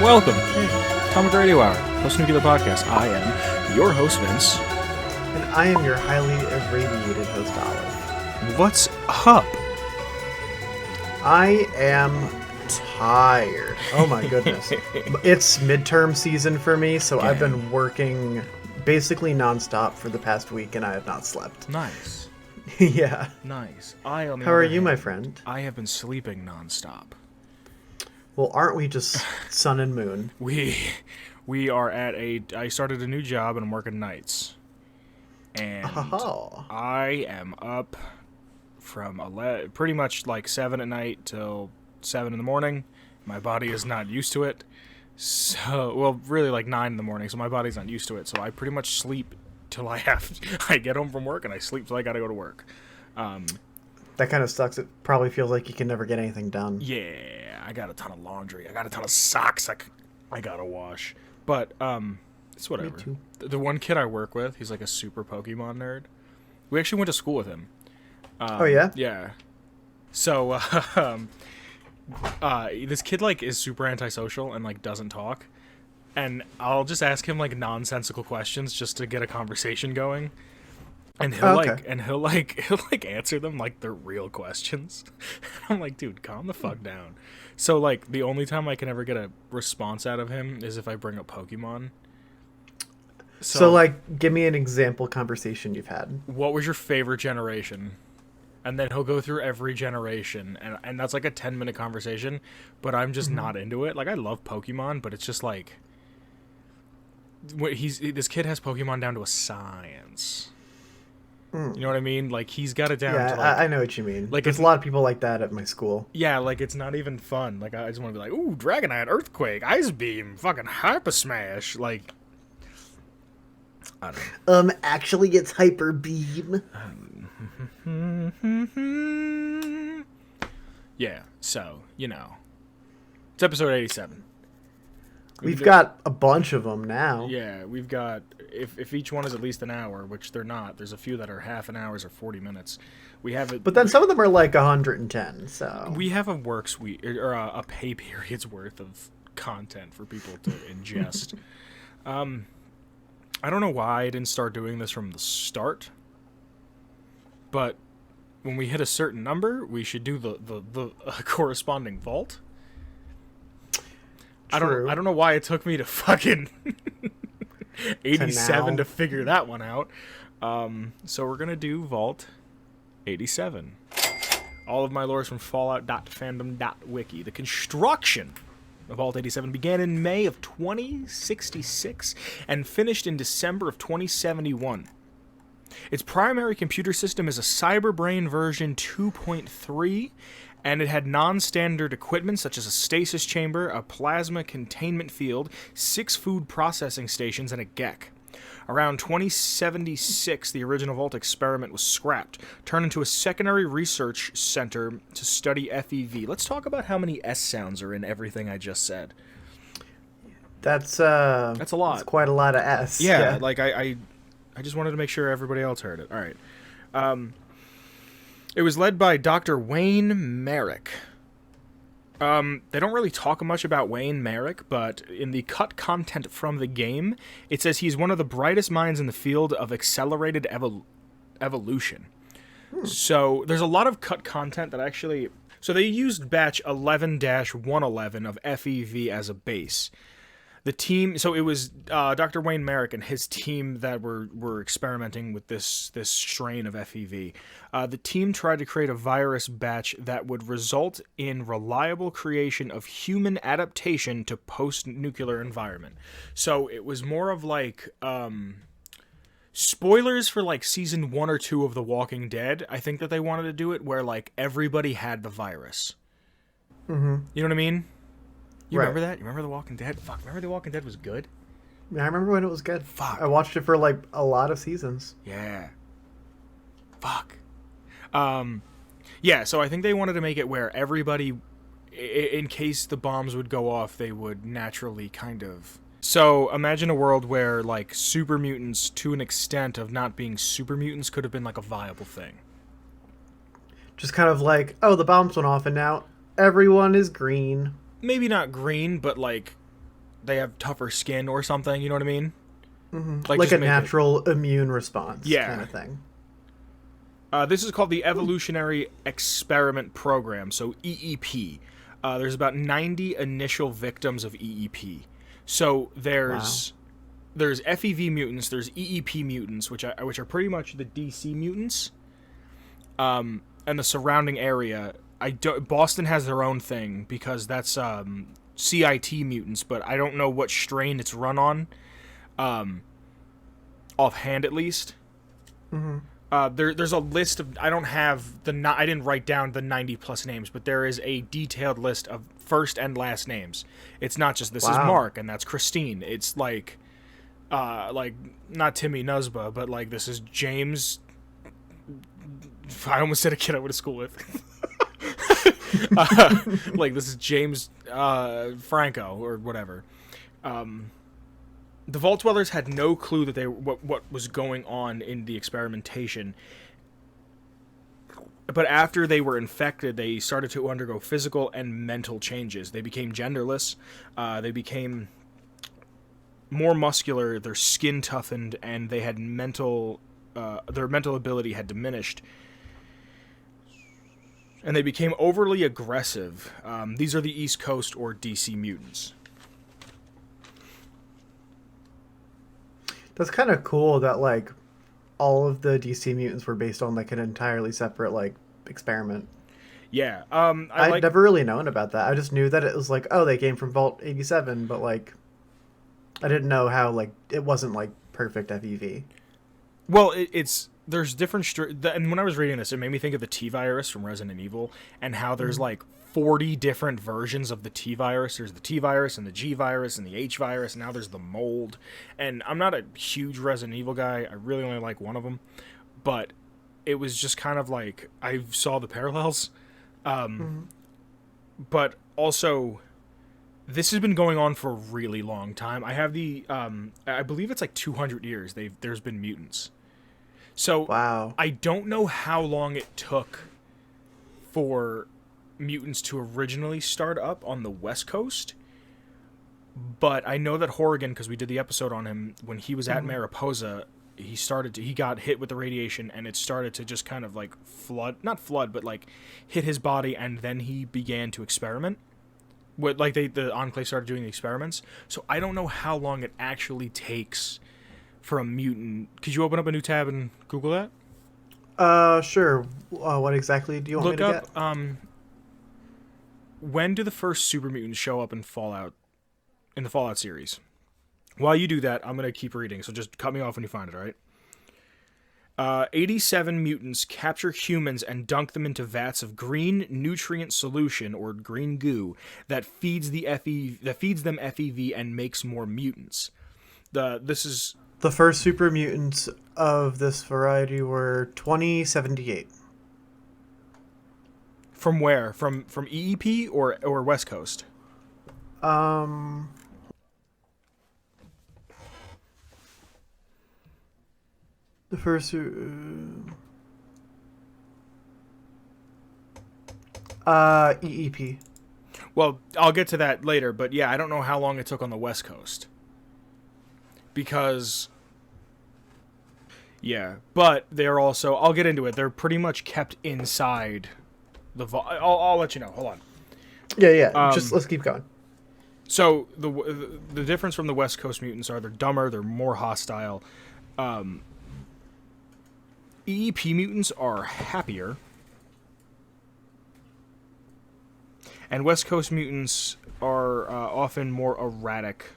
Welcome. Hey, Atomic Radio Hour, Post Nuclear Podcast. I am your host, Vince. And I am your highly irradiated host, Olive. What's up? I am tired. Oh my goodness. It's midterm season for me, so I've been working basically nonstop for the past week, and I have not slept. Nice. Yeah. Nice. How are you, my friend? I have been sleeping nonstop. Well, aren't we just sun and moon? We are at I started a new job and I'm working nights. And I am up from pretty much like 7 at night till 7 in the morning. My body is not used to it. So, well, really like 9 in the morning, so my body's not used to it. So I pretty much sleep till I get home from work and I sleep till I gotta go to work. That kind of sucks. It probably feels like you can never get anything done. Yeah, I got a ton of laundry. I got a ton of socks I gotta wash. But, it's whatever. Me too. The one kid I work with, he's like a super Pokemon nerd. We actually went to school with him. Oh, yeah? Yeah. So, this kid, like, is super antisocial and, like, doesn't talk. And I'll just ask him, like, nonsensical questions just to get a conversation going. And he'll answer them like they're real questions. I'm like, dude, calm the fuck down. So, like, the only time I can ever get a response out of him is if I bring up Pokemon. So, like, give me an example conversation you've had. What was your favorite generation? And then he'll go through every generation, and that's like a 10-minute conversation, but I'm just not into it. Like, I love Pokemon, but it's just like, this kid has Pokemon down to a science. You know what I mean? Like, he's got it down to, like... I know what you mean. Like, there's a lot of people like that at my school. Yeah, like, it's not even fun. Like, I just want to be like, ooh, Dragonite, Earthquake, Ice Beam, fucking Hyper Smash. Like, I don't know. Actually, it's Hyper Beam. Yeah, so, you know. It's episode 87. We've got a bunch of them now. Yeah, we've got, if each one is at least an hour, which they're not, there's a few that are half an hour or 40 minutes. We have it. But then some of them are like 110, so. We have a works week, or a pay period's worth of content for people to ingest. I don't know why I didn't start doing this from the start, but when we hit a certain number, we should do the corresponding vault. True. I don't know why it took me to fucking 87 to figure that one out. So we're gonna do Vault 87. All of my lore is from Fallout.fandom.wiki. The construction of Vault 87 began in May of 2066 and finished in December of 2071. Its primary computer system is a Cyberbrain version 2.3, and it had non-standard equipment such as a stasis chamber, a plasma containment field, 6 food processing stations, and a GEC. Around 2076, the original Vault experiment was scrapped, turned into a secondary research center to study FEV. Let's talk about how many S sounds are in everything I just said. That's a lot. That's quite a lot of S. Yeah. Like I just wanted to make sure everybody else heard it. All right. It was led by Dr. Wayne Merrick. They don't really talk much about Wayne Merrick, but in the cut content from the game, it says he's one of the brightest minds in the field of accelerated evolution. So there's a lot of cut content that actually... So they used batch 11-111 of FEV as a base. The team, so it was Dr. Wayne Merrick and his team that were experimenting with this strain of FEV. The team tried to create a virus batch that would result in reliable creation of human adaptation to post-nuclear environment. So it was more of like spoilers for like season 1 or 2 of The Walking Dead. I think that they wanted to do it where like everybody had the virus. You know what I mean? You remember that? You remember The Walking Dead? Fuck, remember The Walking Dead was good? Yeah, I remember when it was good. Fuck. I watched it for, like, a lot of seasons. Yeah. Fuck. Yeah, so I think they wanted to make it where everybody, in case the bombs would go off, they would naturally kind of... So, imagine a world where, like, super mutants, to an extent of not being super mutants, could have been, like, a viable thing. Just kind of like, oh, the bombs went off and now everyone is green. Maybe not green, but like they have tougher skin or something. You know what I mean? Like just a make it- natural immune response Yeah. kind of thing. This is called the Evolutionary Experiment Program, so EEP. There's about 90 initial victims of EEP. So there's FEV mutants, there's EEP mutants, which are pretty much the DC mutants, and the surrounding area. Boston has their own thing because that's CIT mutants, but I don't know what strain it's run on, offhand at least. There's a list of I didn't write down the 90 plus names, but there is a detailed list of first and last names. It's not just this is Mark and that's Christine. It's like not Timmy Nusba, but like this is James. I almost said a kid I went to school with. Like this is James Franco or whatever. The Vault Dwellers had no clue that what was going on in the experimentation. But after they were infected, they started to undergo physical and mental changes. They became genderless. They became more muscular. Their skin toughened, and they had their mental ability had diminished. And they became overly aggressive. These are the East Coast or DC mutants. That's kind of cool that like all of the DC mutants were based on like an entirely separate like experiment. Yeah. I'd never really known about that. I just knew that it was like, oh, they came from Vault 87, but like I didn't know how like it wasn't like perfect FEV. Well, there's different and when I was reading this, it made me think of the T virus from Resident Evil and how there's like 40 different versions of the T virus. There's the T virus and the G virus and the H virus. And now there's the mold. And I'm not a huge Resident Evil guy. I really only like one of them. But it was just kind of like I saw the parallels. But also, this has been going on for a really long time. I have I believe it's like 200 years there's been mutants. So wow. I don't know how long it took for mutants to originally start up on the West Coast, but I know that Horrigan, because we did the episode on him when he was at Mariposa, he got hit with the radiation and it started to just kind of like not flood, but like hit his body, and then he began to experiment. Like the Enclave started doing the experiments. So I don't know how long it actually takes for a mutant. Could you open up a new tab and Google that? Sure. What exactly do you want me to get? When do the first super mutants show up in the Fallout series? While you do that, I'm going to keep reading, so just cut me off when you find it, all right? 87 mutants capture humans and dunk them into vats of green nutrient solution, or green goo, that feeds them FEV and makes more mutants. The first super mutants of this variety were 2078. From where? From EEP or West Coast? The first EEP. Well, I'll get to that later, but yeah, I don't know how long it took on the West Coast. Because yeah, but they're also, I'll get into it. They're pretty much kept inside the vault. I'll let you know. Hold on. Yeah. Just let's keep going. So the difference from the West Coast mutants are they're dumber, they're more hostile. EEP mutants are happier, and West Coast mutants are often more erratic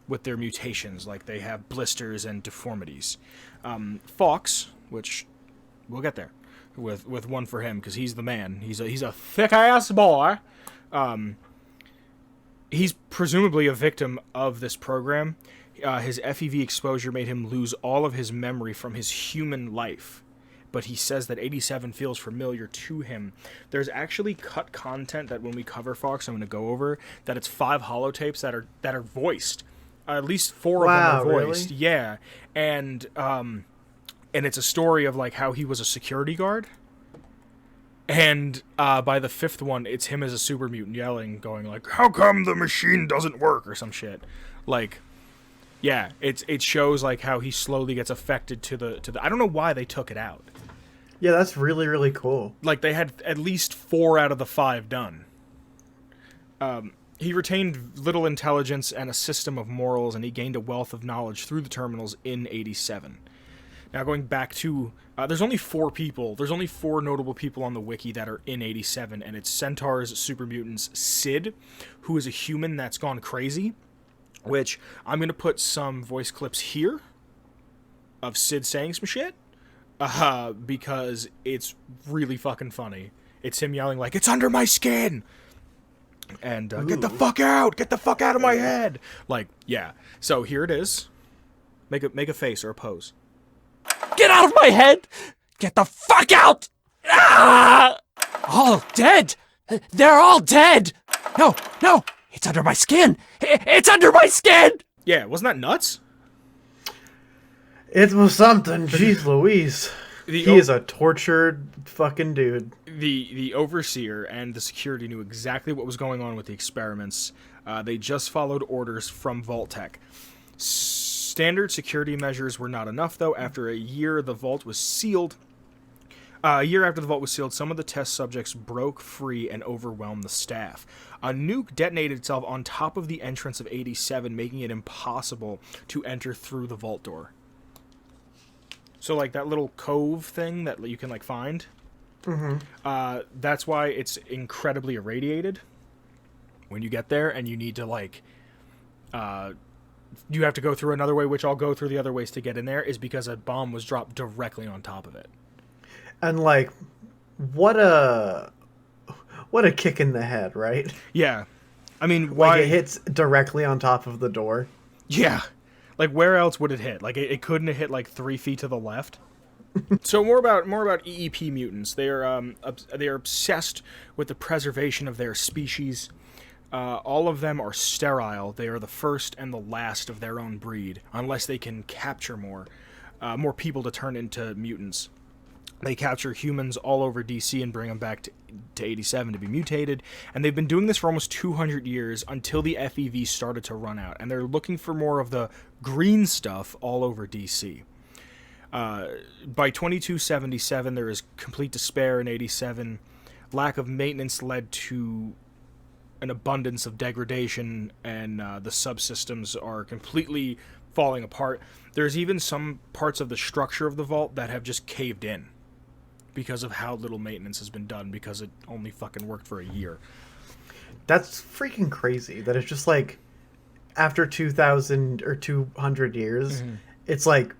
with their mutations, like they have blisters and deformities. Fox, which we'll get there with one for him because he's the man. He's a thick ass boy. He's presumably a victim of this program. His FEV exposure made him lose all of his memory from his human life, but he says that 87 feels familiar to him. There's actually cut content that when we cover Fox, I'm going to go over, that it's 5 holotapes that are voiced. At least 4 of them are voiced. Really? Yeah, and it's a story of like how he was a security guard. And by the 5th one, it's him as a super mutant yelling, going like, "How come the machine doesn't work?" or some shit. Like, yeah, it shows like how he slowly gets affected to the. I don't know why they took it out. Yeah, that's really, really cool. Like, they had at least 4 out of the 5 done. He retained little intelligence and a system of morals, and he gained a wealth of knowledge through the terminals in 87. Now, going back to... there's only 4 people. There's only 4 notable people on the wiki that are in 87, and it's Centaur's super mutants Sid, who is a human that's gone crazy, which I'm going to put some voice clips here of Sid saying some shit, because it's really fucking funny. It's him yelling like, "It's under my skin!" And, "Get the fuck out! Get the fuck out of my head!" Like, yeah. So here it is. Make a face or a pose. Get out of my head! Get the fuck out! Ah! All dead! They're all dead! No, it's under my skin! It's under my skin! Yeah, wasn't that nuts? It was something. Jeez Louise. He is a tortured fucking dude. The overseer and the security knew exactly what was going on with the experiments. They just followed orders from Vault-Tec. Standard security measures were not enough, though. After a year, the vault was sealed. A year after the vault was sealed, some of the test subjects broke free and overwhelmed the staff. A nuke detonated itself on top of the entrance of 87, making it impossible to enter through the vault door. So, like, that little cove thing that you can, like, find, that's why it's incredibly irradiated when you get there, and you need to, like, you have to go through another way, which I'll go through the other ways to get in there, is because a bomb was dropped directly on top of it. And, like, what a kick in the head, right? Yeah. I mean, why... Like, it hits directly on top of the door. Yeah. Like, where else would it hit? Like, it couldn't have hit, like, 3 feet to the left. So more about EEP mutants. They're obsessed with the preservation of their species. All of them are sterile. They are the first and the last of their own breed, unless they can capture more people to turn into mutants. They capture humans all over DC and bring them back to 87 to be mutated, and they've been doing this for almost 200 years until the FEV started to run out, and they're looking for more of the green stuff all over DC. By 2277, there is complete despair in 87. Lack of maintenance led to an abundance of degradation, and the subsystems are completely falling apart. There's even some parts of the structure of the vault that have just caved in because of how little maintenance has been done, because it only fucking worked for a year. That's freaking crazy. That it's just like, after 2,000 or 200 years, it's like,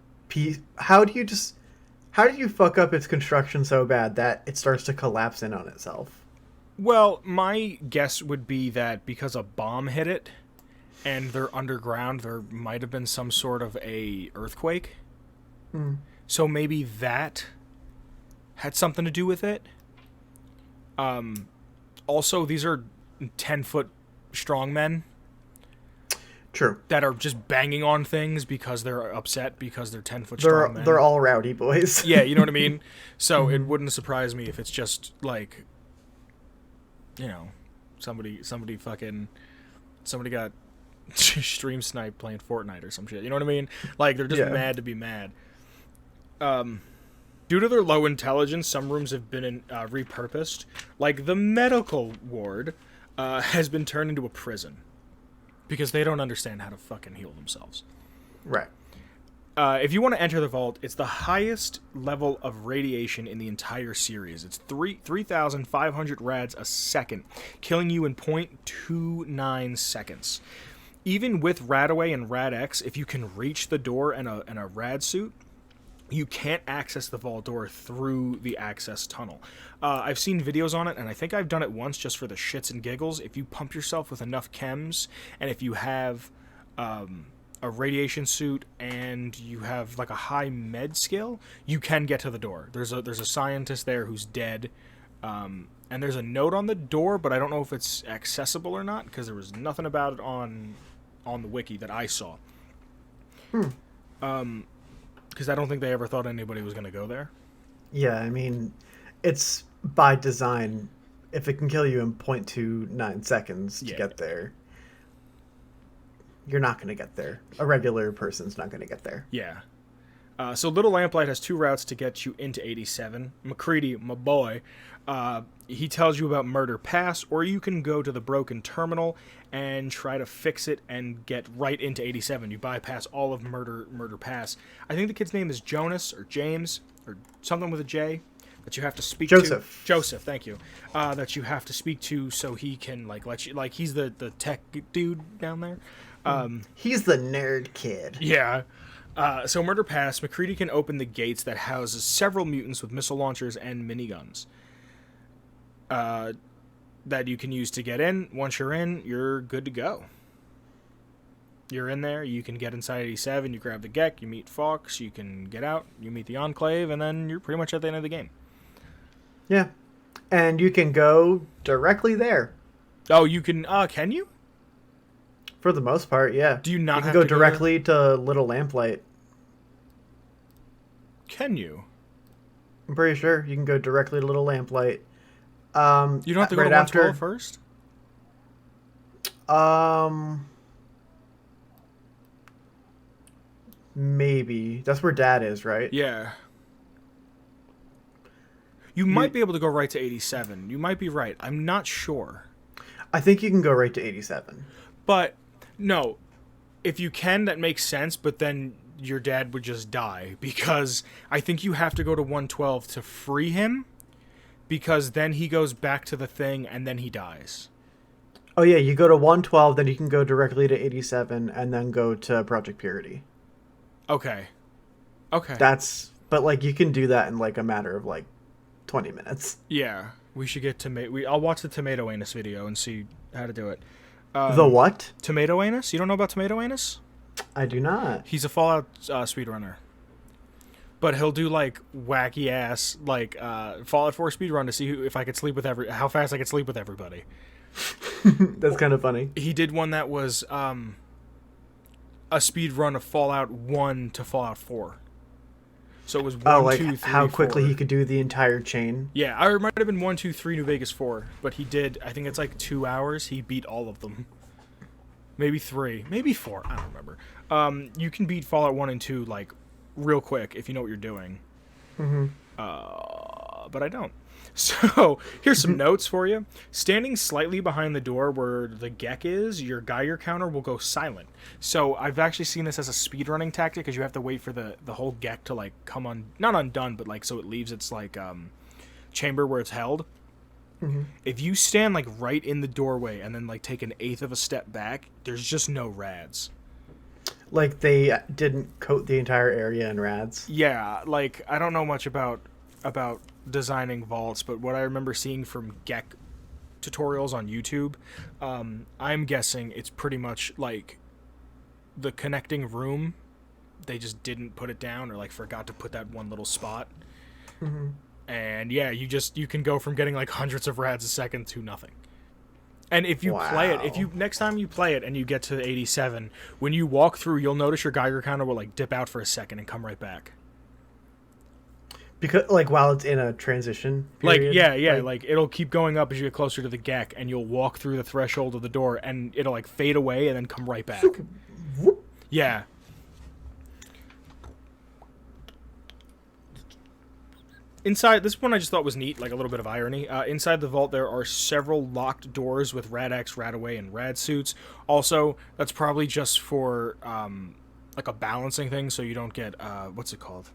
how do you fuck up its construction so bad that it starts to collapse in on itself? Well, my guess would be that because a bomb hit it, and they're underground, there might have been some sort of a earthquake. So maybe that had something to do with it. Also, these are 10-foot strong men. True. That are just banging on things because they're upset because they're 10-foot strong men. They're all rowdy boys. Yeah, you know what I mean? So it wouldn't surprise me if it's just, like, you know, somebody got stream sniped playing Fortnite or some shit. You know what I mean? Like, they're just mad to be mad. Due to their low intelligence, some rooms have been repurposed. Like, the medical ward has been turned into a prison because they don't understand how to fucking heal themselves. Right. If you want to enter the vault, it's the highest level of radiation in the entire series. It's 3,500 rads a second, killing you in 0.29 seconds. Even with Radaway and Rad-X, if you can reach the door in a rad suit, you can't access the vault door through the access tunnel. I've seen videos on it, and I think I've done it once just for the shits and giggles. If you pump yourself with enough chems, and if you have a radiation suit and you have like a high med skill, you can get to the door. There's a scientist there who's dead, and there's a note on the door, but I don't know if it's accessible or not because there was nothing about it on the wiki that I saw. Because I don't think they ever thought anybody was going to go there. Yeah, I mean, it's by design, if it can kill you in 0.29 seconds to Yeah. get there, you're not going to get there. A regular person's not going to get there. Yeah. So Little Lamplight has 2 routes to get you into 87. McCready, my boy, he tells you about Murder Pass, or you can go to the broken terminal and try to fix it and get right into 87. You bypass all of Murder Pass. I think the kid's name is Jonas or James or something with a J that you have to speak Joseph. to. Joseph, thank you. That you have to speak to so he can let you, he's the tech dude down there. He's the nerd kid. Yeah. So Murder Pass, McCready can open the gates that houses several mutants with missile launchers and miniguns that you can use to get in. Once you're in, you're good to go. You're in there, you can get inside 87, you grab the Gek, you meet Fox, you can get out, you meet the Enclave, and then you're pretty much at the end of the game. Yeah. And you can go directly there. Oh, you can you? For the most part, yeah. Do you not You can have go to go directly to Little Lamplight. Can you? I'm pretty sure you can go directly to Little Lamplight. You don't have to go right to 112 after. first? Maybe that's where Dad is, right? Yeah. You might be able to go right to 87. You might be right. I'm not sure. I think you can go right to 87. But, no. If you can, that makes sense, but then your dad would just die. Because I think you have to go to 112 to free him. Because then he goes back to the thing, and then he dies. Oh yeah, you go to 112, then you can go directly to 87, and then go to Project Purity. Okay. Okay. But like you can do that in like a matter of like 20 minutes. Yeah. We should get I'll watch the Tomato Anus video and see how to do it. The what? Tomato Anus? You don't know about Tomato Anus? I do not. He's a Fallout speedrunner. But he'll do like wacky ass Fallout 4 speedrun to see if I could sleep with how fast I could sleep with everybody. That's kind of funny. He did one that was a speed run of Fallout 1 to Fallout 4. So it was 1, 2, 3, how quickly 4. he could do the entire chain. Yeah, I might have been 1, 2, 3 New Vegas 4, but he did. I think it's like 2 hours. He beat all of them. Maybe 3, maybe 4. I don't remember. You can beat Fallout 1 and 2 like real quick if you know what you're doing. Mm-hmm. But I don't. So, here's some notes for you. Standing slightly behind the door where the Gek is, your Geiger counter will go silent. So, I've actually seen this as a speedrunning tactic because you have to wait for the whole Gek to, like, come on... Not undone, but, like, so it leaves its, like, chamber where it's held. Mm-hmm. If you stand, like, right in the doorway and then, like, take an eighth of a step back, there's just no rads. Like they didn't coat the entire area in rads. Yeah, like, I don't know much about designing vaults, but what I remember seeing from Gek tutorials on YouTube, I'm guessing it's pretty much like the connecting room. They just didn't put it down or like forgot to put that one little spot. Mm-hmm. And yeah, you can go from getting like hundreds of rads a second to nothing. And if you play it, next time you play it and you get to 87, when you walk through, you'll notice your Geiger counter will like dip out for a second and come right back. Because like while it's in a transition period, like it'll keep going up as you get closer to the Gek, and you'll walk through the threshold of the door, and it'll like fade away and then come right back. Whoop. Yeah. Inside, this one I just thought was neat, like a little bit of irony. Inside the vault, there are several locked doors with Rad-X, Radaway, and Rad suits. Also, that's probably just for like a balancing thing, so you don't get what's it called?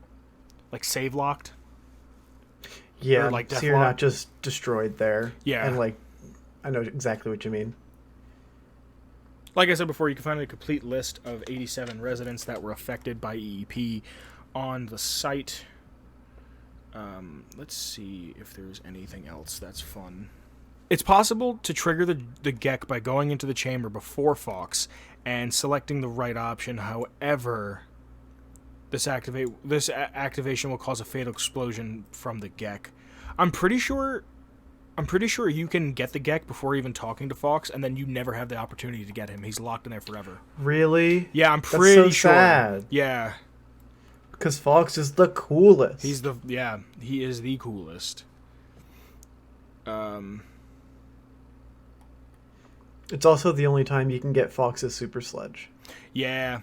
Like save locked. Yeah, or like so you're not just destroyed there. Yeah, and like I know exactly what you mean. Like I said before, you can find a complete list of 87 residents that were affected by EEP on the site. Let's see if there's anything else that's fun. It's possible to trigger the Gek by going into the chamber before Fox and selecting the right option. However, this activation will cause a fatal explosion from the Gek. I'm pretty sure you can get the Gek before even talking to Fox, and then you never have the opportunity to get him. He's locked in there forever. Really? Yeah, I'm pretty That's so sure. sad. Yeah. Because Fox is the coolest. He is the coolest. It's also the only time you can get Fox's Super Sledge. Yeah.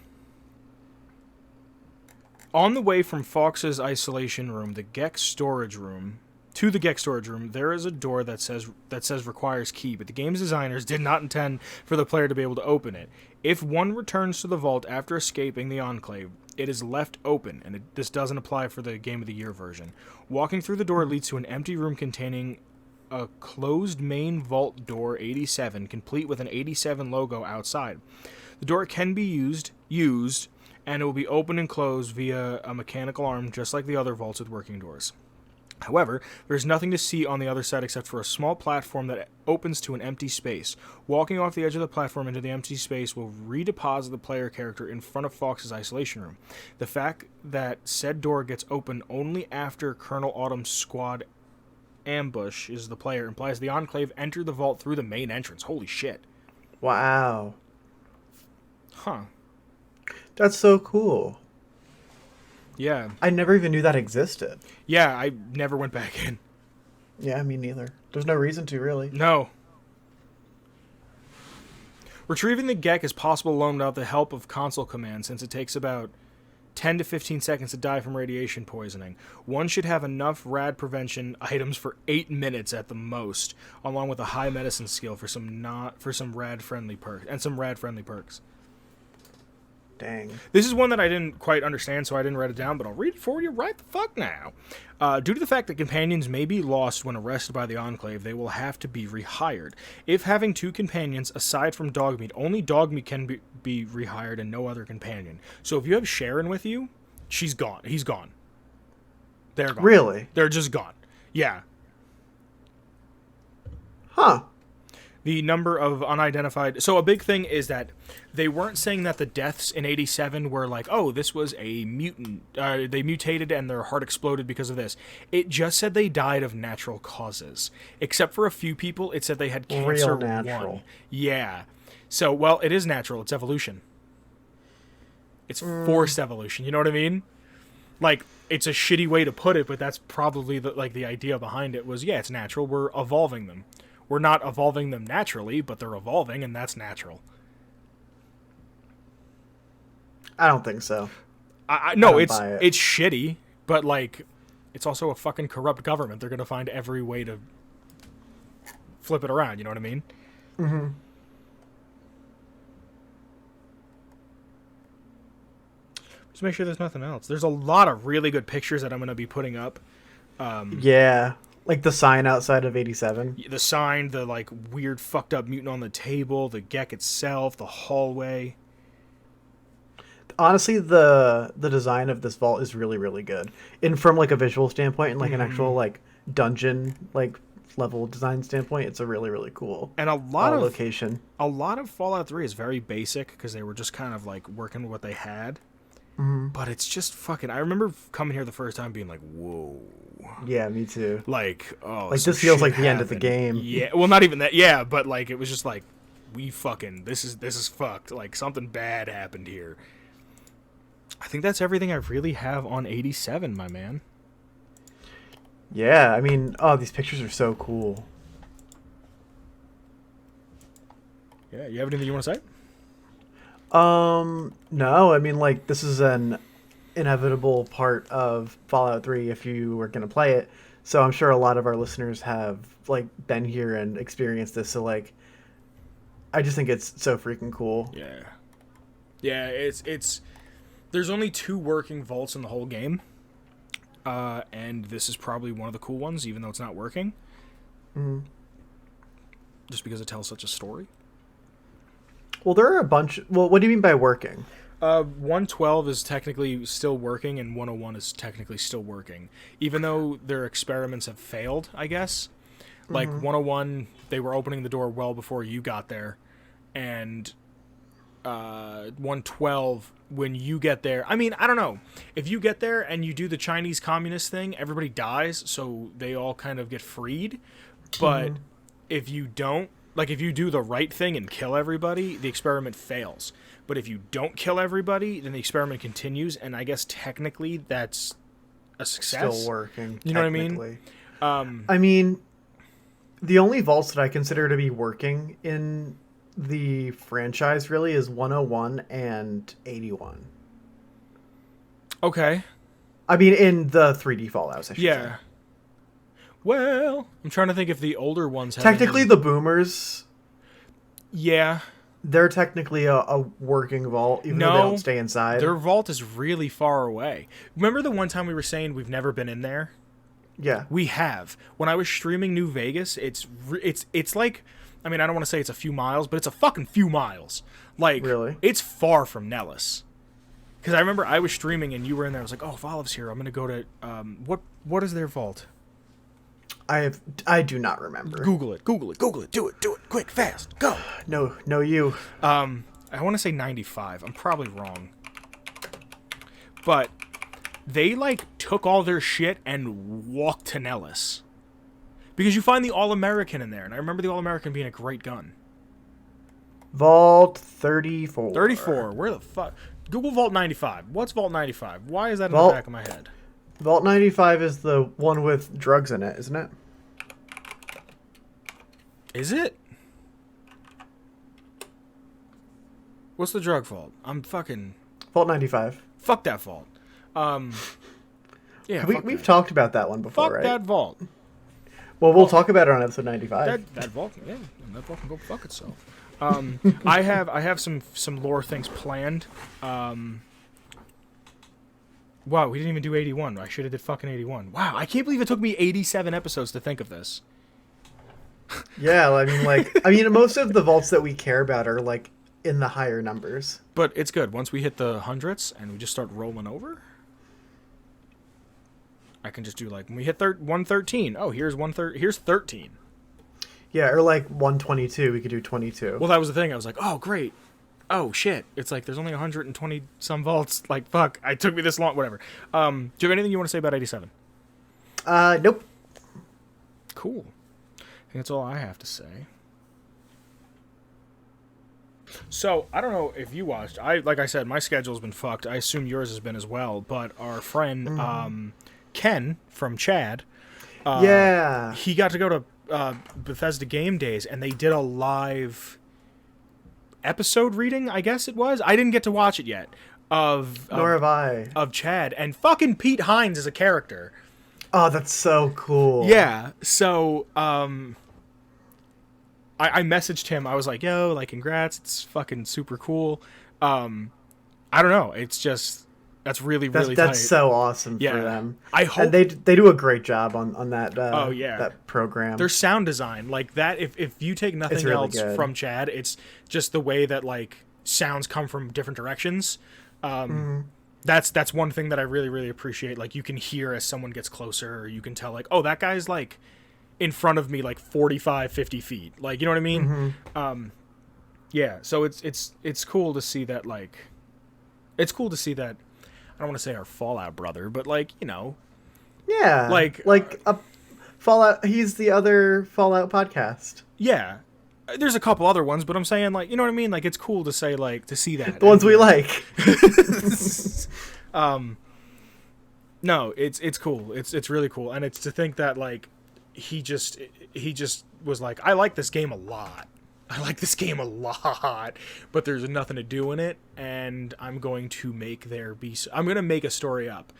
On the way from Fox's isolation room, the Gek storage room, to the Gek storage room, there is a door that says requires key, but the game's designers did not intend for the player to be able to open it. If one returns to the vault after escaping the Enclave, it is left open, and this doesn't apply for the Game of the Year version. Walking through the door leads to an empty room containing a closed main vault door 87, complete with an 87 logo outside. The door can be used, and it will be opened and closed via a mechanical arm, just like the other vaults with working doors. However, there's nothing to see on the other side except for a small platform that opens to an empty space. Walking off the edge of the platform into the empty space will redeposit the player character in front of Fox's isolation room. The fact that said door gets open only after Colonel Autumn's squad ambushes the player implies the Enclave entered the vault through the main entrance. Holy shit. Wow. Huh. That's so cool. Yeah. I never even knew that existed. Yeah, I never went back in. Yeah, me neither. There's no reason to, really. No. Retrieving the Gek is possible alone without the help of console command, since it takes about 10 to 15 seconds to die from radiation poisoning. One should have enough rad prevention items for 8 minutes at the most, along with a high medicine skill for some rad friendly perks. Dang. This is one that I didn't quite understand, so I didn't write it down, but I'll read it for you right the fuck now. Due to the fact that companions may be lost when arrested by the Enclave, they will have to be rehired. If having 2 companions, aside from Dogmeat, only Dogmeat can be rehired and no other companion. So if you have Sharon with you, she's gone. He's gone. They're gone. Really? They're just gone. Yeah. Huh. The number of unidentified... So a big thing is that they weren't saying that the deaths in 87 were like, oh, this was a mutant. They mutated and their heart exploded because of this. It just said they died of natural causes. Except for a few people, it said they had cancer. Real natural. 1. Yeah. So, well, it is natural. It's evolution. It's forced evolution. You know what I mean? Like, it's a shitty way to put it, but that's probably the idea behind it was, yeah, it's natural. We're evolving them. We're not evolving them naturally, but they're evolving, and that's natural. I don't think so. No, I it's don't buy it. it's shitty, but like, it's also a fucking corrupt government. They're gonna find every way to flip it around. You know what I mean? Mm-hmm. Just make sure there's nothing else. There's a lot of really good pictures that I'm gonna be putting up. Yeah. Like the sign outside of 87. The sign, the like weird fucked up mutant on the table, the Gek itself, the hallway. Honestly, the design of this vault is really, really good. And from like a visual standpoint and like an actual like dungeon like level design standpoint, it's a really, really cool And a lot of location. a lot of Fallout 3 is very basic because they were just kind of like working with what they had. Mm-hmm. But it's just fucking... I remember coming here the first time being like, whoa. Yeah, me too. Like, oh, Like some this feels shit like the end of the happened. game. Yeah, well, not even that. Yeah, but like, it was just like, we fucking... This is fucked. Like, something bad happened here. I think that's everything I really have on 87, my man. Yeah, I mean, oh, these pictures are so cool. Yeah, you have anything you want to say? No, I mean, like, this is an inevitable part of Fallout 3 if you were going to play it. So I'm sure a lot of our listeners have, like, been here and experienced this. So, like, I just think it's so freaking cool. Yeah. Yeah, it's... There's only 2 working vaults in the whole game. And this is probably one of the cool ones, even though it's not working. Mm-hmm. Just because it tells such a story. Well, there are a bunch... Well, what do you mean by working? 112 is technically still working, and 101 is technically still working. Even though their experiments have failed, I guess. Like, 101, they were opening the door well before you got there. And 112, when you get there... I mean, I don't know. If you get there and you do the Chinese communist thing, everybody dies, so they all kind of get freed. But if you don't... Like, if you do the right thing and kill everybody, the experiment fails. But if you don't kill everybody, then the experiment continues, and I guess technically that's a success. Still working. You know what I mean? I mean, The only vaults that I consider to be working in the franchise really is 101 and 81. Okay. I mean, in the 3D Fallouts, I should Yeah. say. Well, I'm trying to think if the older ones have Technically, any- the Boomers, Yeah. they're technically a working vault, even though they No, don't stay inside. their vault is really far away. Remember the one time we were saying we've never been in there? Yeah. We have. When I was streaming New Vegas, it's like, I mean, I don't want to say it's a few miles, but it's a fucking few miles. Like, Really? it's far from Nellis. Because I remember I was streaming and you were in there. I was like, oh, if Olive's here, I'm gonna go to what is their vault? I do not remember. Google it, do it, quick, fast, go. No, you. I want to say 95. I'm probably wrong. But they, like, took all their shit and walked to Nellis. Because you find the All-American in there, and I remember the All-American being a great gun. Vault 34. 34, where the fuck? Google Vault 95. What's Vault 95? Why is that in Vault- the back of my head? Vault 95 is the one with drugs in it, isn't it? Is it? What's the drug vault? I'm fucking... Vault 95. Fuck that vault. Yeah, fuck We've that. talked about that one before, Fuck right? that vault. Well, we'll talk about it on episode 95. That vault, yeah, that vault can go fuck itself. I have some lore things planned. Wow, we didn't even do 81. I should have did fucking 81. Wow, I can't believe it took me 87 episodes to think of this. Yeah, I mean, most of the vaults that we care about are, like, in the higher numbers. But it's good. Once we hit the hundreds and we just start rolling over, I can just do, like, when we hit 113. Oh, here's 13. Yeah, or, like, 122, we could do 22. Well, that was the thing. I was like, oh, great. Oh, shit. It's like, there's only 120 some vaults. Like, fuck. It took me this long. Whatever. Do you have anything you want to say about 87? Nope. Cool. I think that's all I have to say. So, I don't know if you watched. Like I said, my schedule's been fucked. I assume yours has been as well. But our friend, Ken from Chad, Yeah. he got to go to Bethesda Game Days, and they did a live episode reading, I guess it was. I didn't get to watch it yet. Nor have I. Of Chad, and fucking Pete Hines is a character. Oh, that's so cool. Yeah, so I messaged him. I was like, yo, like, congrats, it's fucking super cool. I don't know, it's just, that's really That's tight. so awesome Yeah. for them. I hope And they do a great job on that. Oh, yeah. that program. their sound design, like that, if you take nothing really else good. from Chad, it's just the way that, like, sounds come from different directions. That's one thing that I really appreciate. Like, you can hear as someone gets closer, or you can tell, like, oh, that guy's, like, in front of me, like, 45, 50 feet. Like, you know what I mean? Yeah, so it's cool to see that, like, it's cool to see that, I don't want to say our Fallout brother, but, like, you know, Yeah. Like- a Fallout. He's the other Fallout podcast. yeah. There's a couple other ones, but I'm saying, like, you know what I mean? Like, it's cool to say, like, to see that. The ones we like. No, it's cool. It's really cool, and it's to think that, like, he just was like, I like this game a lot. I like this game a lot, but there's nothing to do in it, and I'm going to make I'm going to make a story up.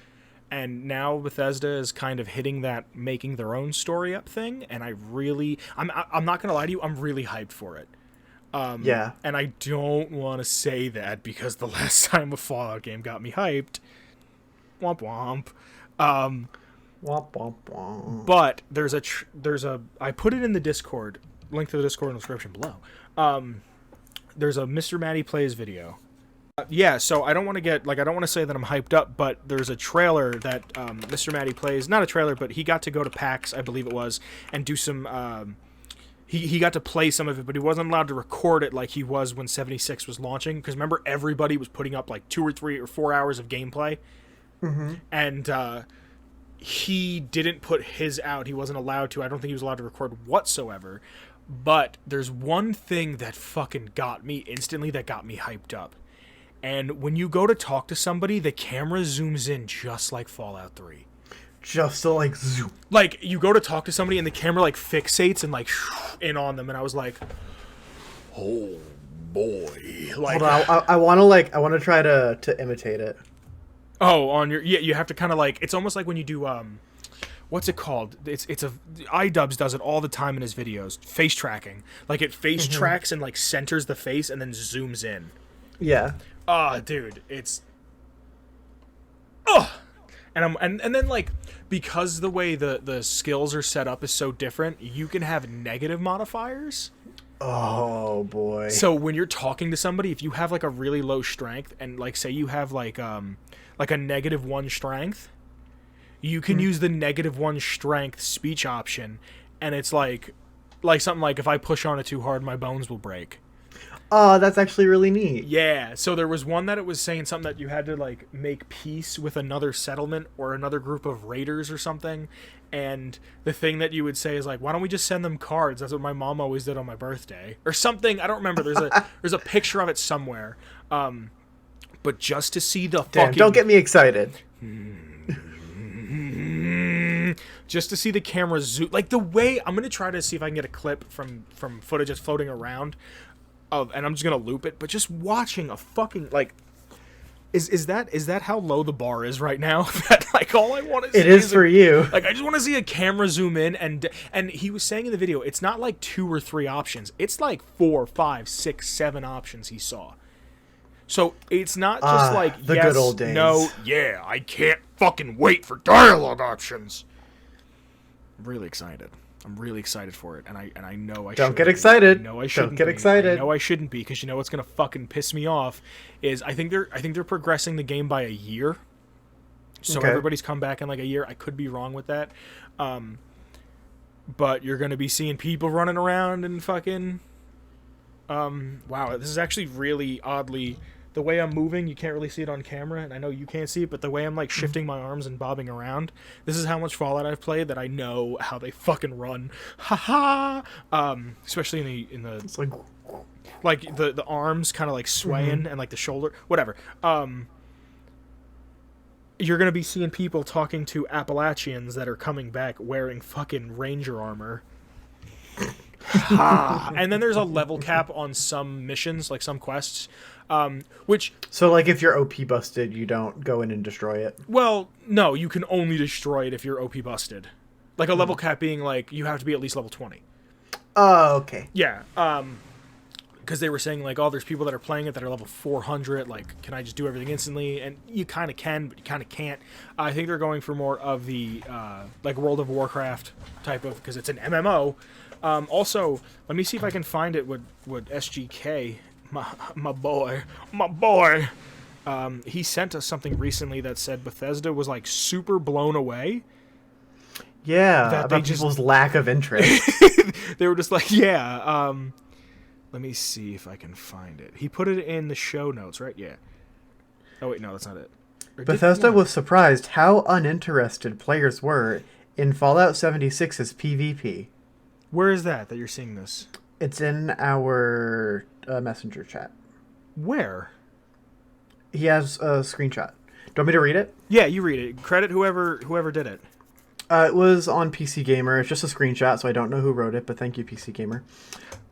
And now Bethesda is kind of hitting that making their own story up thing, and I'm not going to lie to you, I'm really hyped for it. Yeah. And I don't want to say that because the last time a Fallout game got me hyped, womp womp. Womp womp womp. But there's a I put it in the Discord, link to the Discord in the description below. There's a Mr. Matty Plays video. Yeah, so I don't want to say that I'm hyped up, but there's a trailer that Mr. Matty Plays, not a trailer, but he got to go to PAX, I believe it was, and do some he got to play some of it, but he wasn't allowed to record it like he was when 76 was launching, because remember, everybody was putting up like 2 or 3 or 4 hours of gameplay. And he didn't put his out. He wasn't allowed to. I don't think he was allowed to record whatsoever. But there's one thing that fucking got me instantly, that got me hyped up. And when you go to talk to somebody, the camera zooms in just like Fallout 3. just to like zoom. Like, you go to talk to somebody and the camera like fixates and like in on them, and I was like, oh boy. Like, Hold on, I want to try to imitate it. oh, on your, yeah, you have to kind of like, it's almost like when you do what's it called? It's a, iDubbbz does it all the time in his videos. Face tracking. Like, it face tracks and like centers the face and then zooms in. Yeah. Ah, dude, it's, oh, and then like, because the way the skills are set up is so different, you can have negative modifiers. Oh boy. So when you're talking to somebody, if you have like a really low strength and like say you have like a -1 strength, you can use the -1 strength speech option, and it's like something like, if I push on it too hard, my bones will break. Oh, that's actually really neat. Yeah, so there was one that it was saying something that you had to like make peace with another settlement or another group of raiders or something, and the thing that you would say is like, why don't we just send them cards? That's what my mom always did on my birthday or something. I don't remember. There's a picture of it somewhere. But just to see the Damn, fucking, don't get me excited. just to see the camera zoom, like the way, I'm gonna try to see if I can get a clip from footage that's floating around of, and I'm just gonna loop it, but just watching a fucking, like, is that how low the bar is right now? That like all I want to see It is for you. like, I just want to see a camera zoom in, and he was saying in the video, it's not like 2 or 3 options, it's like 4, 5, 6, 7 options he saw. So it's not just like, the yes, good old days. no, yeah, I can't fucking wait for dialogue options. I'm really excited. I'm really excited for it, and I know I Don't shouldn't get be. excited. I know I shouldn't Don't get be. excited. I know I shouldn't be, because you know what's gonna fucking piss me off is I think they're progressing the game by a year. So Okay. everybody's come back in like a year. I could be wrong with that. But you're gonna be seeing people running around and fucking wow, this is actually really oddly, the way I'm moving, you can't really see it on camera, and I know you can't see it, but the way I'm like shifting my arms and bobbing around, this is how much Fallout I've played, that I know how they fucking run. Haha. Especially in the It's like, like the arms kind of like swaying and like the shoulder, whatever. You're gonna be seeing people talking to Appalachians that are coming back wearing fucking ranger armor. And then there's a level cap on some missions, like some quests, which, so like if you're OP busted, you don't go in and destroy it. well, no, you can only destroy it if you're OP busted. Like a level cap being like, you have to be at least level 20. Oh, okay. Yeah, because they were saying like, oh, there's people that are playing it that are level 400. Like, can I just do everything instantly? And you kind of can, but you kind of can't. I think they're going for more of the like World of Warcraft type of, because it's an MMO. Also, let me see if I can find it with SGK, my boy. He sent us something recently that said Bethesda was like super blown away. Yeah, That they about just- people's lack of interest. They were just like, yeah. Let me see if I can find it. He put it in the show notes, right? Yeah. Oh wait, no, that's not it. Or did- Bethesda no. was surprised how uninterested players were in Fallout 76's PvP. Where is that you're seeing this? It's in our messenger chat. Where? He has a screenshot. Do you want me to read it? Yeah, you read it. Credit whoever did it. It was on PC Gamer. It's just a screenshot, so I don't know who wrote it, but thank you, PC Gamer.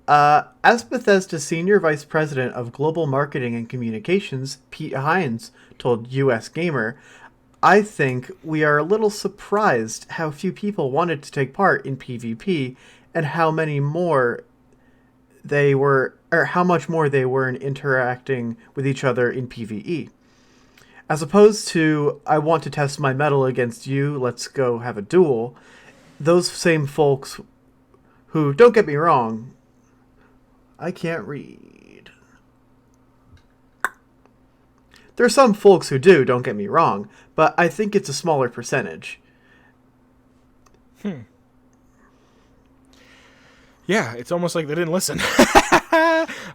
As Bethesda's Senior Vice President of Global Marketing and Communications, Pete Hines, told US Gamer, I think we are a little surprised how few people wanted to take part in PvP and how many more they were, or how much more they were in interacting with each other in PvE. As opposed to, I want to test my mettle against you, let's go have a duel, those same folks who, don't get me wrong, I can't read. There are some folks who do, don't get me wrong, but I think it's a smaller percentage. Yeah, it's almost like they didn't listen.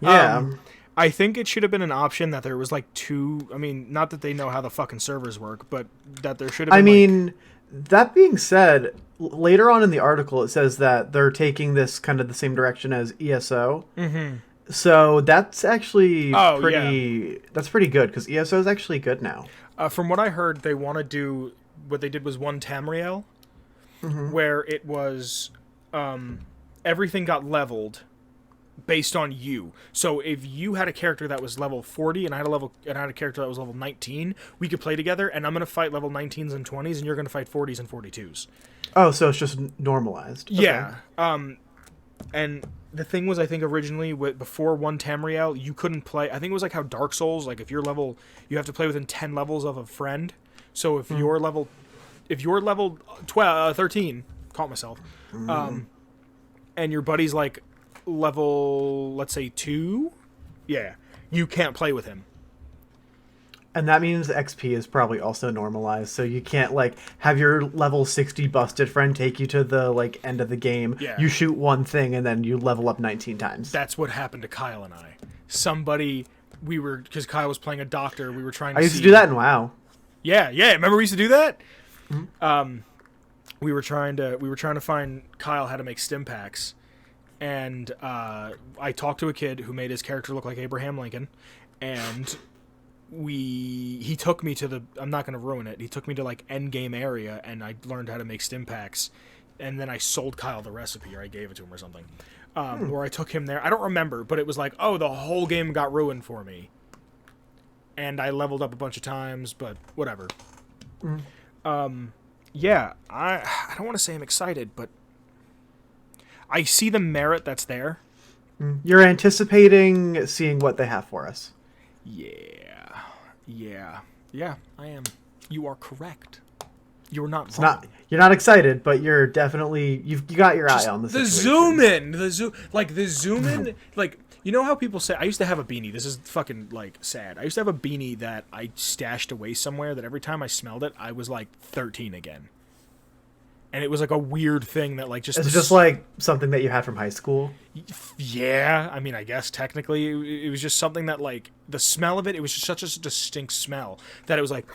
Yeah. I think it should have been an option that there was like two. I mean, not that they know how the fucking servers work, but that there should have been. I mean, that being said, later on in the article, it says that they're taking this kind of the same direction as ESO. Mm-hmm. So that's actually that's pretty good, because ESO is actually good now. From what I heard, they want to do what they did was one Tamriel, where it was everything got leveled based on you. So if you had a character that was level 40 and I had a character that was level 19, we could play together, and I'm going to fight level 19s and 20s and you're going to fight 40s and 42s. Oh, so it's just normalized. Okay. Yeah. And the thing was, I think originally before one Tamriel, you couldn't play. I think it was like how Dark Souls, like if you're level, you have to play within 10 levels of a friend. So if you're level 13, caught myself, and your buddy's like level, let's say 2, yeah, you can't play with him. And that means XP is probably also normalized, so you can't like have your level 60 busted friend take you to the like end of the game. Yeah. You shoot one thing and then you level up 19 times. That's what happened to Kyle and I. Because Kyle was playing a doctor, we were trying to I used to do that in WoW. Yeah. Remember we used to do that? We were trying to find Kyle how to make stim packs, and I talked to a kid who made his character look like Abraham Lincoln, and he took me to I'm not going to ruin it. He took me to like end game area, and I learned how to make stim packs, and then I sold Kyle the recipe, or I gave it to him or something. Or I took him there. I don't remember, but it was like, oh, the whole game got ruined for me. And I leveled up a bunch of times, but whatever. Yeah, I don't want to say I'm excited, but I see the merit that's there. You're anticipating seeing what they have for us. Yeah, I am. You are correct. You're not It's not. You're not excited, but you're definitely you got your eye on the the situation. the zoom in, like, you know how people say, I used to have a beanie. This is fucking like sad. I used to have a beanie that I stashed away somewhere that every time I smelled it, I was like 13 again. And it was like a weird thing that like It's just like something that you had from high school. Yeah, I mean, I guess technically it was just something that like the smell of it was just such a distinct smell that it was like,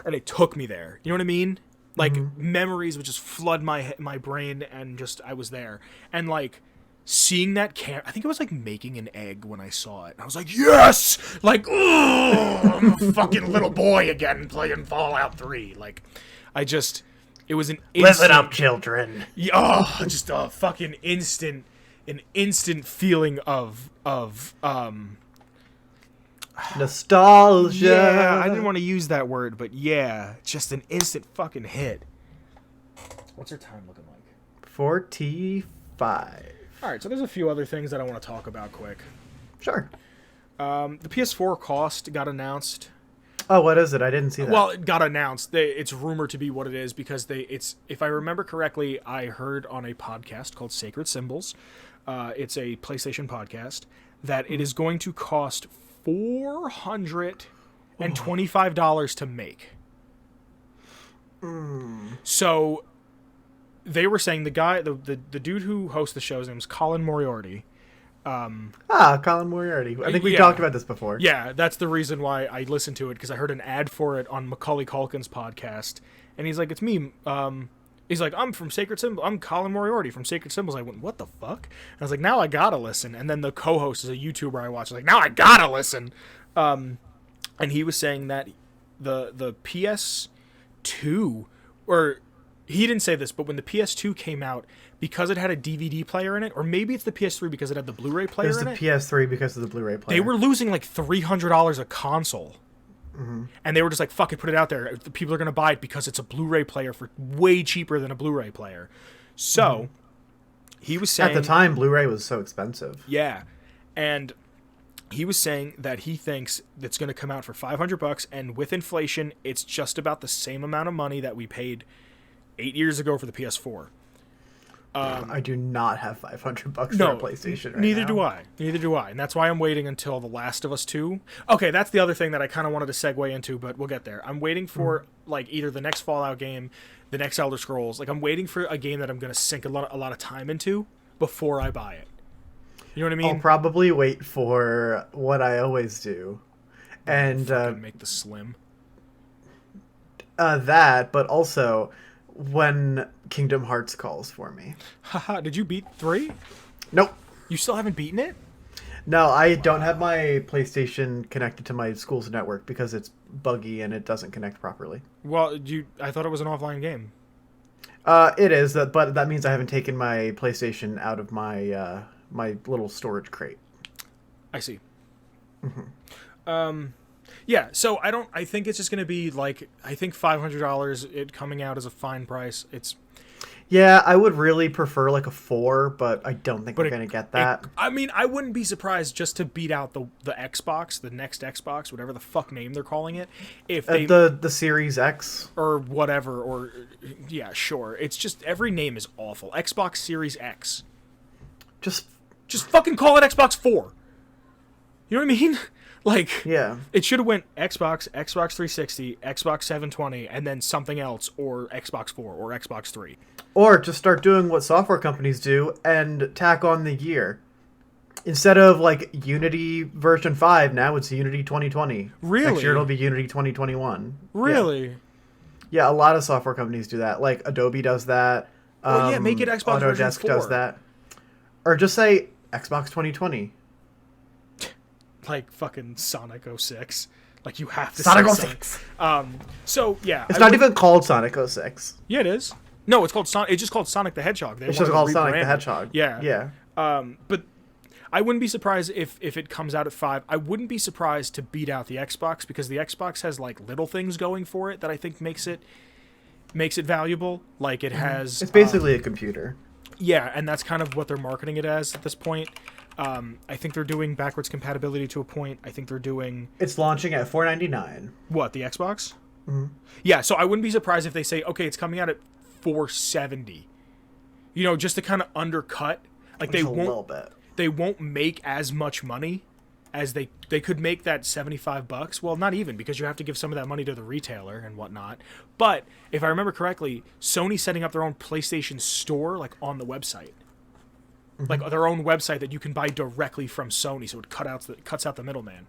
and it took me there. You know what I mean? Like memories would just flood my brain, and just I was there, and like seeing that I think it was like making an egg when I saw it. I was like, yes, like, I'm a fucking little boy again playing Fallout 3. Like, it was an instant, Listen up, children. Just a fucking instant feeling of Nostalgia. yeah. I didn't want to use that word, but yeah, just an instant fucking hit. What's our time looking like? 45. All right, so there's a few other things that I want to talk about quick. Sure. The PS4 cost got announced. Oh, what is it? I didn't see that. Well, it got announced. It's rumored to be what it is because if I remember correctly, I heard on a podcast called Sacred Symbols, it's a PlayStation podcast, that it is going to cost $425 to make. So they were saying the dude who hosts the show, his name is Colin Moriarty. Colin Moriarty. I think we talked about this before. Yeah, that's the reason why I listened to it, because I heard an ad for it on Macaulay Culkin's podcast, and he's like, it's me. He's like, I'm from Sacred Symbols. I'm Colin Moriarty from Sacred Symbols. I went, what the fuck? And I was like, now I gotta listen. And then the co-host is a YouTuber I watch. I was like, now I gotta listen. And he was saying that the PS2, or he didn't say this, but when the PS2 came out, because it had a DVD player in it, or maybe it's the PS3 because it had the Blu-ray player in it. It was the PS3 because of the Blu-ray player. They were losing like $300 a console. And they were just like, fuck it, put it out there. People are going to buy it because it's a Blu-ray player for way cheaper than a Blu-ray player. So, he was saying... At the time, Blu-ray was so expensive. Yeah. And he was saying that he thinks it's going to come out for $500, and with inflation, it's just about the same amount of money that we paid 8 years ago for the PS4. I do not have $500 for a PlayStation right neither now. Neither do I. And that's why I'm waiting until The Last of Us 2. Okay, that's the other thing that I kind of wanted to segue into, but we'll get there. I'm waiting for like either the next Fallout game, the next Elder Scrolls. Like, I'm waiting for a game that I'm going to sink a lot of time into before I buy it. You know what I mean? I'll probably wait for what I always do. And make the Slim. That, but also when Kingdom Hearts calls for me. Haha, did you beat 3? Nope. You still haven't beaten it? No, I don't have my PlayStation connected to my school's network because it's buggy and it doesn't connect properly. Well, I thought it was an offline game. It is, but that means I haven't taken my PlayStation out of my my little storage crate. I see. Yeah, so I think it's just going to be like, I think $500 it coming out as a fine price. Yeah, I would really prefer like a 4, but I don't think we're going to get that. I mean, I wouldn't be surprised just to beat out the Xbox, the next Xbox, whatever the fuck name they're calling it. If they the Series X or whatever, or yeah, sure. It's just every name is awful. Xbox Series X. just Fucking call it Xbox 4. You know what I mean? Like, yeah. it should have went Xbox, Xbox 360, Xbox 720, and then something else, or Xbox 4, or Xbox 3. Or just start doing what software companies do and tack on the year. Instead of like Unity version 5, now it's Unity 2020. Really? Next year it'll be Unity 2021. Really? Yeah, a lot of software companies do that. Like Adobe does that. Well, yeah, make it Xbox version Autodesk 4. does that. Or just say Xbox 2020. Like fucking Sonic 06. Like, you have to Sonic say 06. So, yeah. It's not even called Sonic 06. Yeah, it is. No, it's called Sonic. It's just called Sonic the Hedgehog. It's just called Sonic the Hedgehog. Yeah. Yeah. But I wouldn't be surprised if it comes out at 5. I wouldn't be surprised to beat out the Xbox, because the Xbox has like little things going for it that I think makes it valuable. Like, it has It's basically a computer. yeah, and that's kind of what they're marketing it as at this point. I think they're doing backwards compatibility to a point. I think they're doing It's launching at $499. what, the Xbox? Mm-hmm. Yeah, so I wouldn't be surprised if they say, okay, it's coming out at $470. You know, just to kind of undercut. Like, Just a little bit. they won't make as much money as they could make that $75. Well, not even, because you have to give some of that money to the retailer and whatnot. But if I remember correctly, Sony's setting up their own PlayStation store, like, on the website. Like, their own website that you can buy directly from Sony, so it cuts out the middleman.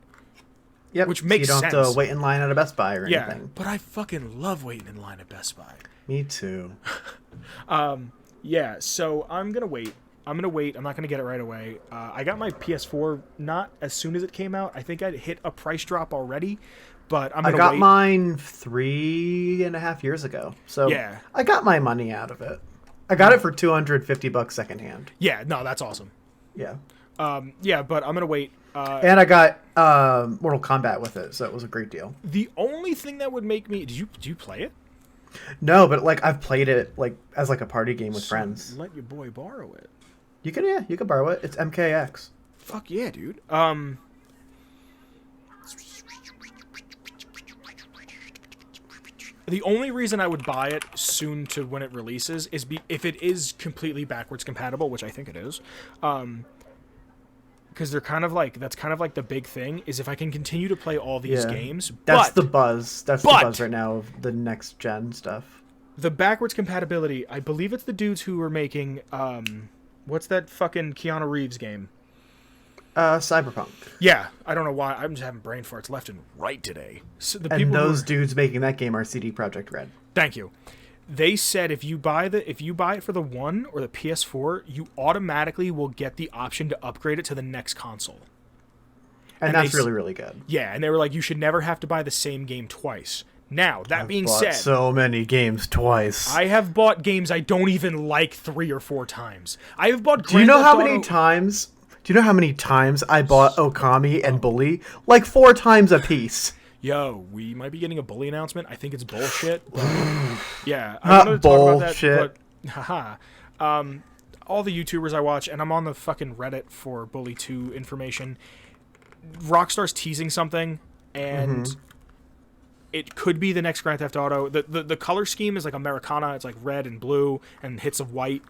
Yep. Which makes so you don't have sense. to wait in line at a Best Buy or Yeah, anything. but I fucking love waiting in line at Best Buy. Me too. Yeah, so I'm going to wait. I'm not going to get it right away. I got my PS4 not as soon as it came out. I think I hit a price drop already, but I'm going to wait. I got mine 3.5 years ago. So Yeah. I got my money out of it. I got it for $250 secondhand. Yeah, no, that's awesome. Yeah. Yeah, but I'm going to wait. And I got Mortal Kombat with it, so it was a great deal. The only thing that would make me... Did you play it? No, but like I've played it like as like a party game with friends. Let your boy borrow it. You can borrow it. It's MKX. Fuck yeah, dude. The only reason I would buy it soon to when it releases is if it is completely backwards compatible, which I think it is. Because that's kind of like the big thing, is if I can continue to play all these games. That's but the buzz. That's the buzz right now of the next gen stuff. the backwards compatibility, I believe it's the dudes who were making what's that fucking Keanu Reeves game? Cyberpunk. Yeah, I don't know why. I'm just having brain farts left and right today. So the And people those dudes making that game are CD Projekt Red. Thank you. They said if you buy it for the One or the PS4, you automatically will get the option to upgrade it to the next console. And that's really, really good. Yeah, and they were like, you should never have to buy the same game twice. Now, that being Bought said, so many games twice. I have bought games I don't even like 3 or 4 times. I have bought. Do you know how many times? Do you know how many times I bought Okami and Bully? Like 4 times a piece. Yo, we might be getting a Bully announcement. I think it's bullshit. But yeah, I Not wanted to talk about bullshit. that, but haha. All the YouTubers I watch, and I'm on the fucking Reddit for Bully 2 information. Rockstar's teasing something, and it could be the next Grand Theft Auto. The color scheme is like Americana. It's like red and blue and hits of white.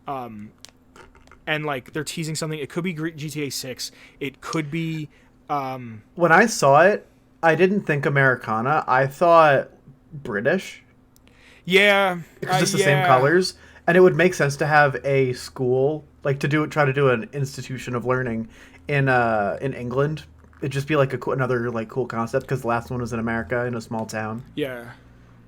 And like they're teasing something. It could be GTA 6. It could be. When I saw it, I didn't think Americana. I thought British. Yeah, It's just the same colors, and it would make sense to have a school like try to do an institution of learning in England. It'd just be like another like cool concept because the last one was in America in a small town. Yeah.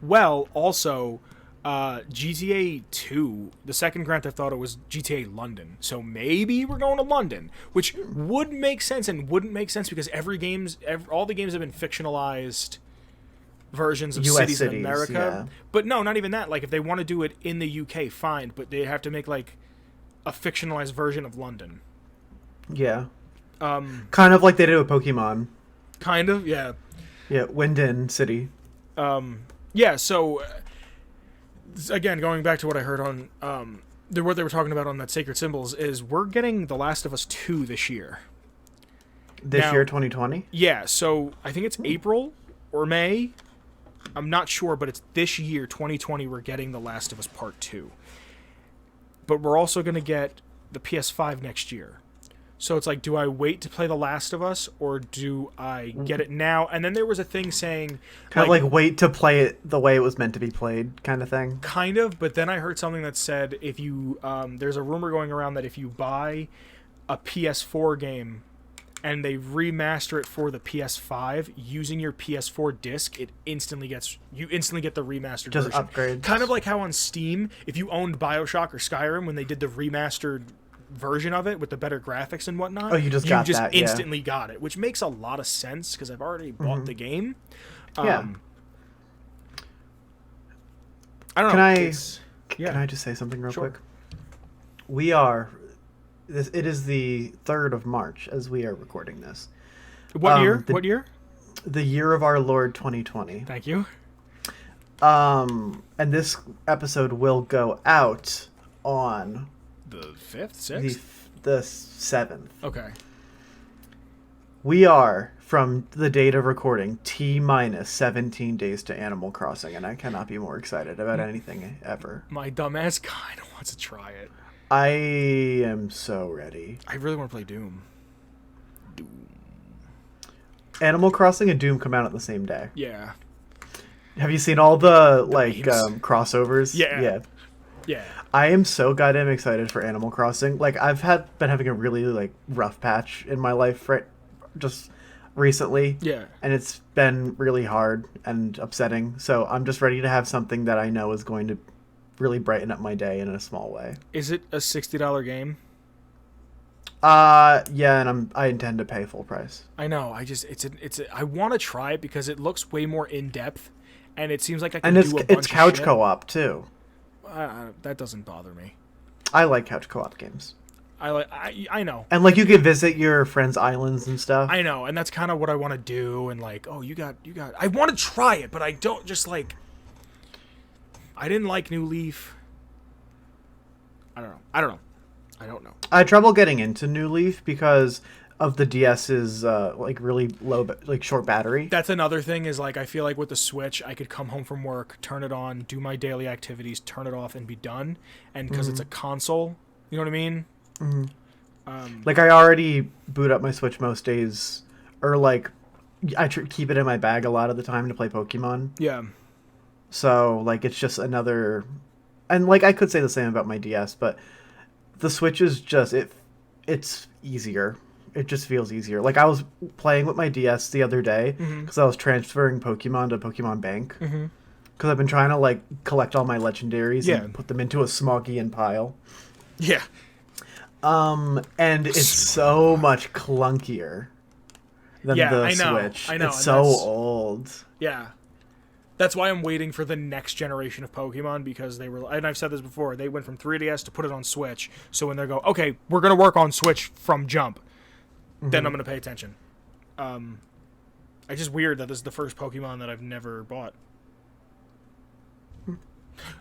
Well, also, GTA 2, the second Grand Theft Auto was GTA London. So maybe we're going to London, which would make sense and wouldn't make sense because all the games have been fictionalized versions of US cities in cities, America. yeah. But no, not even that. Like if they want to do it in the UK, fine, but they have to make like a fictionalized version of London. Yeah. Kind of like they did with Pokemon. Kind of, yeah. Yeah, Winden City. Yeah, so again, going back to what I heard on what they were talking about on that Sacred Symbols is we're getting The Last of Us 2 this year. This Now- year, 2020? Yeah, so I think it's April or May. I'm not sure, but it's this year, 2020, we're getting The Last of Us Part 2. But we're also going to get the PS5 next year. So it's like, do I wait to play The Last of Us, or do I get it now? And then there was a thing saying... Kind of like wait to play it the way it was meant to be played kind of thing. Kind of, but then I heard something that said if you... there's a rumor going around that if you buy a PS4 game and they remaster it for the PS5 using your PS4 disc, you instantly get the remastered Just version. upgrades. Kind of like how on Steam, if you owned BioShock or Skyrim when they did the remastered version of it with the better graphics and whatnot, Oh, you just got that, yeah. instantly got it, which makes a lot of sense because I've already bought the game. Yeah. I don't Can know. I- it's- yeah. Can I just say something real Sure. quick? We are... It is the 3rd of March as we are recording this. What year? the- What year? The year of our Lord 2020. Thank you. And this episode will go out on The 5th, the 6th? the 7th. Okay. We are, from the date of recording, T-minus 17 days to Animal Crossing, and I cannot be more excited about anything ever. My dumbass kind of wants to try it. I am so ready. I really want to play Doom. Animal Crossing and Doom come out on the same day. Yeah. Have you seen all the memes. crossovers? Yeah. Yeah. I am so goddamn excited for Animal Crossing. Like I've been having a really rough patch in my life just recently. Yeah. And it's been really hard and upsetting. So I'm just ready to have something that I know is going to really brighten up my day in a small way. Is it a $60 game? Yeah, and I intend to pay full price. I know. I want to try it because it looks way more in depth, and it seems like I can And do a bunch it's couch of shit. co-op too. That doesn't bother me. I like couch co-op games. I know. And like you could visit your friends' islands and stuff. I know, and that's kind of what I want to do. And like, oh, you got. I want to try it, but I don't just like. I didn't like New Leaf. I don't know. I had trouble getting into New Leaf because of the DS's really low, short battery. That's another thing is like I feel like with the Switch, I could come home from work, turn it on, do my daily activities, turn it off, and be done. And because it's a console, you know what I mean? Like I already boot up my Switch most days, or like I keep it in my bag a lot of the time to play Pokemon. Yeah. So like it's just another, and like I could say the same about my DS, but the Switch is just it's easier. It just feels easier. Like I was playing with my DS the other day because I was transferring Pokemon to Pokemon Bank because I've been trying to like collect all my legendaries and put them into a Smogian pile. Yeah. And it's so much clunkier than Yeah, the I know, Switch. I know, It's and so that's- old. Yeah. That's why I'm waiting for the next generation of Pokemon because they were, and I've said this before, they went from 3DS to put it on Switch. So when they go, okay, we're going to work on Switch from jump, then I'm going to pay attention. It's just weird that this is the first Pokemon that I've never bought.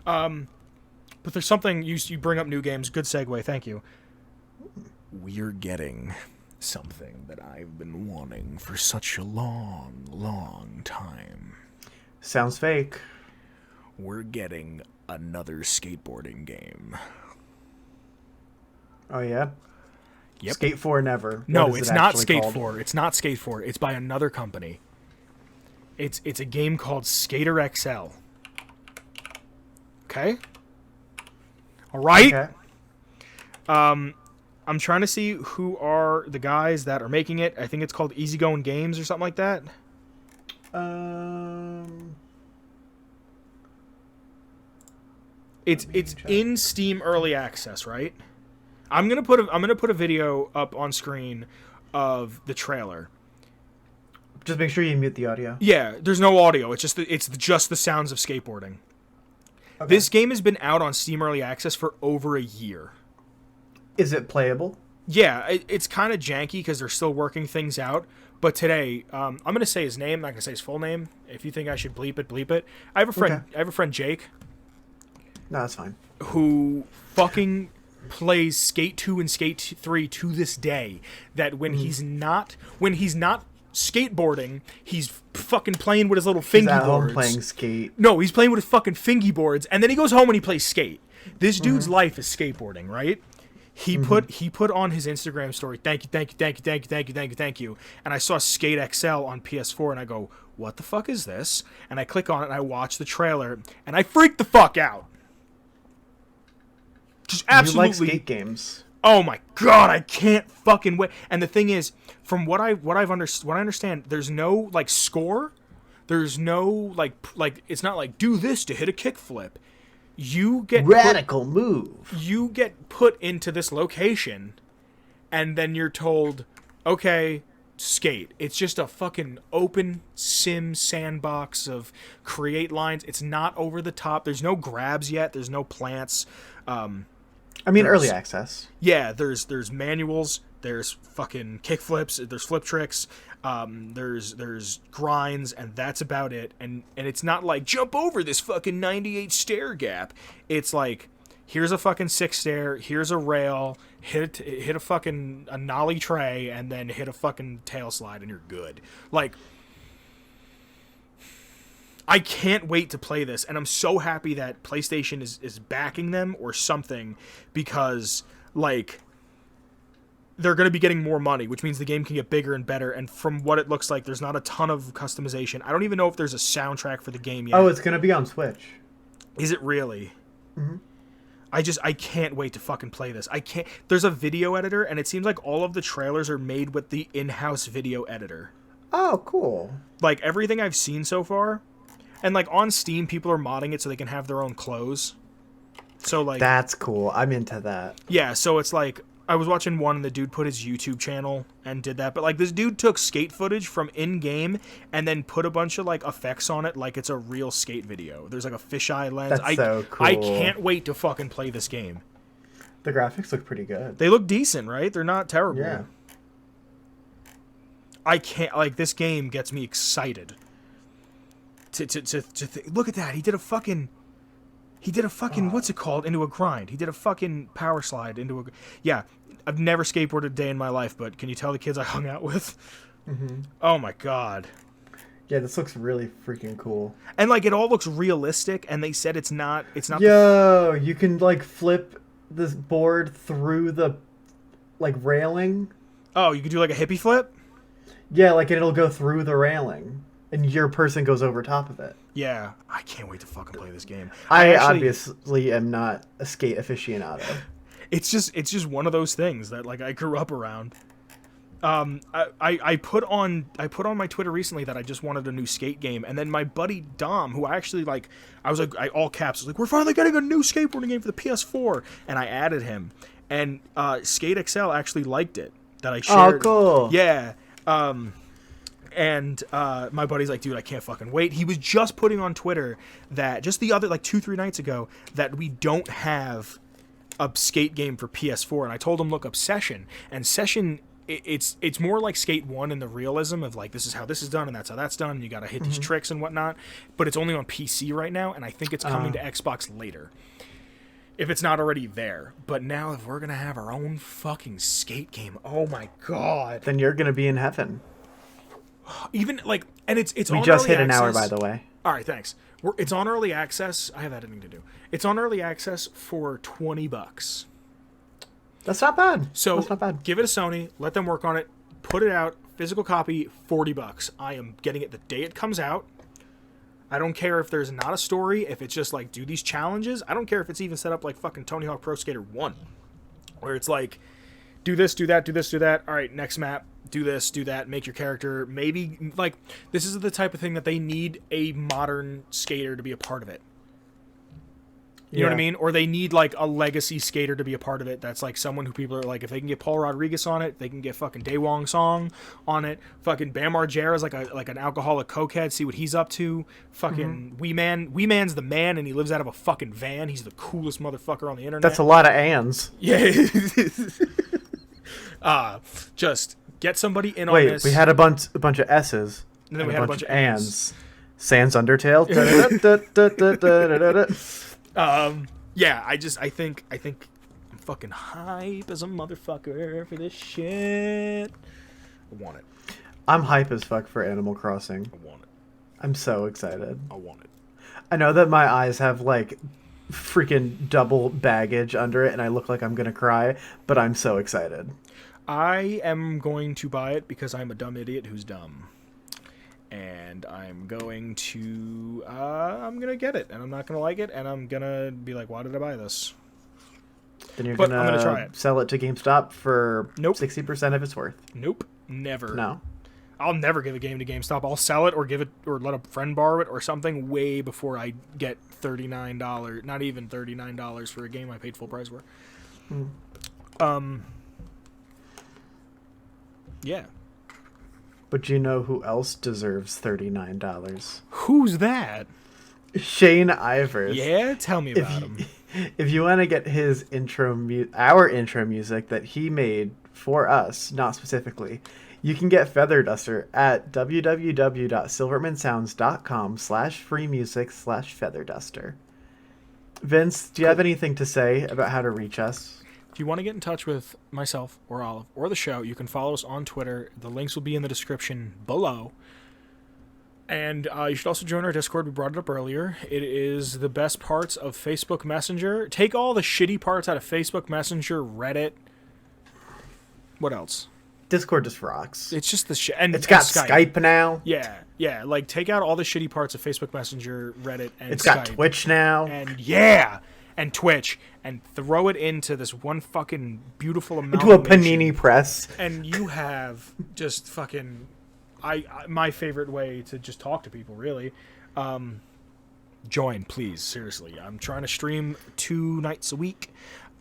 But there's something, you bring up new games, good segue, thank you. We're getting something that I've been wanting for such a long, long time. Sounds fake. We're getting another skateboarding game. Oh yeah. Yep. Skate 4 never. No, What is it's it not actually Skate called? 4. It's not Skate 4. It's by another company. It's a game called Skater XL. Okay? All right. Okay. I'm trying to see who are the guys that are making it. I think it's called Easygoing Games or something like that. It's in Steam Early Access, right? I'm gonna put a video up on screen of the trailer. Just make sure you mute the audio. Yeah, there's no audio. It's just the sounds of skateboarding. Okay. This game has been out on Steam Early Access for over a year. Is it playable? Yeah, it's kind of janky because they're still working things out. But today, I'm gonna say his name. I'm not gonna say his full name. If you think I should bleep it, bleep it. I have a friend. Okay. I have a friend, Jake. No, that's fine. Who fucking plays Skate 2 and Skate 3 to this day. That when he's not skateboarding, he's fucking playing with his little fingy boards. He's at home playing Skate. No, he's playing with his fucking fingy boards, and then he goes home and he plays Skate. This dude's life is skateboarding, right? He put on his Instagram story, thank you. And I saw Skate XL on PS4, and I go, what the fuck is this? And I click on it, and I watch the trailer, and I freak the fuck out. Just absolutely. You like skate games. Oh my god, I can't fucking wait. And the thing is, from what I understand, there's no like score. There's no like it's not like do this to hit a kickflip. You get move. You get put into this location, and then you're told, okay, skate. It's just a fucking open sim sandbox of create lines. It's not over the top. There's no grabs yet. There's no plants. Early access. Yeah, there's manuals. There's fucking kickflips. There's flip tricks. There's grinds, and that's about it. And it's not like jump over this fucking 98 stair gap. It's like here's a fucking 6 stair. Here's a rail. Hit a fucking a nollie tray, and then hit a fucking tail slide, and you're good. Like, I can't wait to play this, and I'm so happy that PlayStation is backing them or something, because like they're going to be getting more money, which means the game can get bigger and better. And from what it looks like, there's not a ton of customization. I don't even know if there's a soundtrack for the game yet. Oh, it's going to be on Switch. Is it really? Mm-hmm. I can't wait to fucking play this. There's a video editor, and it seems like all of the trailers are made with the in-house video editor. Oh, cool. Like everything I've seen so far. And like on Steam, people are modding it so they can have their own clothes. So like that's cool. I'm into that. Yeah, so it's like I was watching one, and the dude put his YouTube channel and did that. But like this dude took skate footage from in-game and then put a bunch of like effects on it like it's a real skate video. There's like a fisheye lens. That's so cool. I can't wait to fucking play this game. The graphics look pretty good. They look decent, right? They're not terrible. Yeah. I can't like this game gets me excited. Look at that. He did a fucking what's it called into a grind. He did a fucking power slide into a yeah. I've never skateboarded a day in my life, but can you tell the kids I hung out with? Mm-hmm. Oh my god. Yeah, this looks really freaking cool. And like it all looks realistic, and they said it's not. Yo, you can like flip this board through the like railing. Oh, you could do like a hippie flip? Yeah, like it'll go through the railing. And your person goes over top of it. Yeah. I can't wait to fucking play this game. I obviously am not a skate aficionado. It's just one of those things that like I grew up around. I put on my Twitter recently that I just wanted a new skate game, and then my buddy Dom, who I was like all caps, was like, we're finally getting a new skateboarding game for the PS4, and I added him, and Skate XL actually liked it that I shared. Oh, cool. Yeah. And my buddy's like, dude, I can't fucking wait. He was just putting on Twitter that just the other, like 2-3 nights ago, that we don't have a skate game for PS4. And I told him, look up Session. And Session, it's more like Skate 1 in the realism of like, this is how this is done and that's how that's done. And you got to hit these tricks and whatnot. But it's only on PC right now. And I think it's coming to Xbox later, if it's not already there. But now if we're going to have our own fucking skate game, oh my God. Then you're going to be in heaven. Even like, and it's we on just early hit an access. hour, by the way. All right, thanks. It's on early access. I have editing to do. It's on early access for $20. That's not bad. So that's not bad. Give it a Sony. Let them work on it. Put it out. Physical copy, $40. I am getting it the day it comes out. I don't care if there's not a story. If it's just like do these challenges. I don't care if it's even set up like fucking Tony Hawk Pro Skater 1, where it's like do this, do that, do this, do that. All right, next map. Do this, do that, make your character. Maybe, like, this is the type of thing that they need a modern skater to be a part of it. You know what I Yeah. mean? Or they need like a legacy skater to be a part of it. That's like someone who people are like, if they can get Paul Rodriguez on it, they can get fucking Daewon Song on it. Fucking Bam Margera is like an alcoholic cokehead. See what he's up to. Fucking Wee Man's the man, and he lives out of a fucking van. He's the coolest motherfucker on the internet. That's a lot of ands. Yeah. Just get somebody in on Wait, this. we had a bunch of S's. And then we had a bunch of ands. Sans Undertale. Da-da-da-da-da-da-da-da-da. Yeah, I think I'm fucking hype as a motherfucker for this shit. I want it. I'm hype as fuck for Animal Crossing. I want it. I'm so excited. I want it. I know that my eyes have like freaking double baggage under it and I look like I'm gonna cry, but I'm so excited. I am going to buy it because I'm a dumb idiot who's dumb. And I'm going to get it, and I'm not gonna like it, and I'm gonna be like, why did I buy this? Then you're But I'm gonna try it. sell it to GameStop for Nope. 60% of its worth. Nope, never. No. I'll never give a game to GameStop. I'll sell it or give it or let a friend borrow it or something way before I get $39, not even $39 for a game I paid full price for. Yeah. But you know who else deserves $39? Who's that? Shane Ivers. Yeah, tell me about him. If you want to get his our intro music that he made for us, not specifically, you can get Feather Duster at www.silvermansounds.com/freemusic/featherduster. Vince, do you have anything to say about how to reach us? If you want to get in touch with myself or Olive or the show, you can follow us on Twitter. The links will be in the description below. And you should also join our Discord. We brought it up earlier. It is the best parts of Facebook Messenger. Take all the shitty parts out of Facebook Messenger, Reddit. What else? Discord just rocks. It's just the shit. And It's got Skype. Skype now. Yeah. Like, take out all the shitty parts of Facebook Messenger, Reddit, and It's Skype. got Twitch now. And Twitch, and throw it into this one fucking beautiful Into a amalgamation. panini press. And you have just fucking my favorite way to just talk to people, really. Join, please. Seriously, I'm trying to stream 2 nights a week.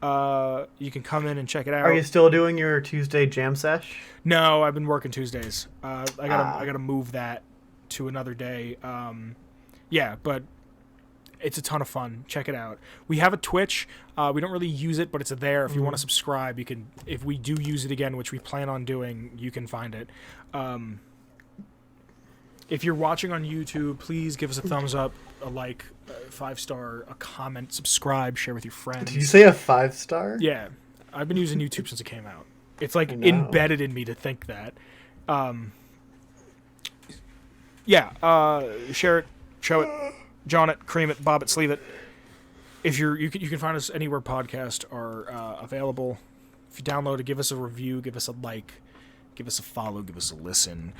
You can come in and check it out. Are you still doing your Tuesday jam sesh? No, I've been working Tuesdays. I gotta move that to another day. Yeah, but it's a ton of fun. Check it out. We have a Twitch. We don't really use it, but it's there. If you want to subscribe, you can. If we do use it again, which we plan on doing, you can find it. If you're watching on YouTube, please give us a thumbs up, a like, a 5-star, a comment, subscribe, share with your friends. Did you say a 5-star? Yeah, I've been using YouTube since it came out. It's like know. embedded in me to think that. Share it, show it, John it, cream it, bob it, sleeve it. If you can find us anywhere podcasts are available. If you download it, give us a review, give us a like, give us a follow, give us a listen.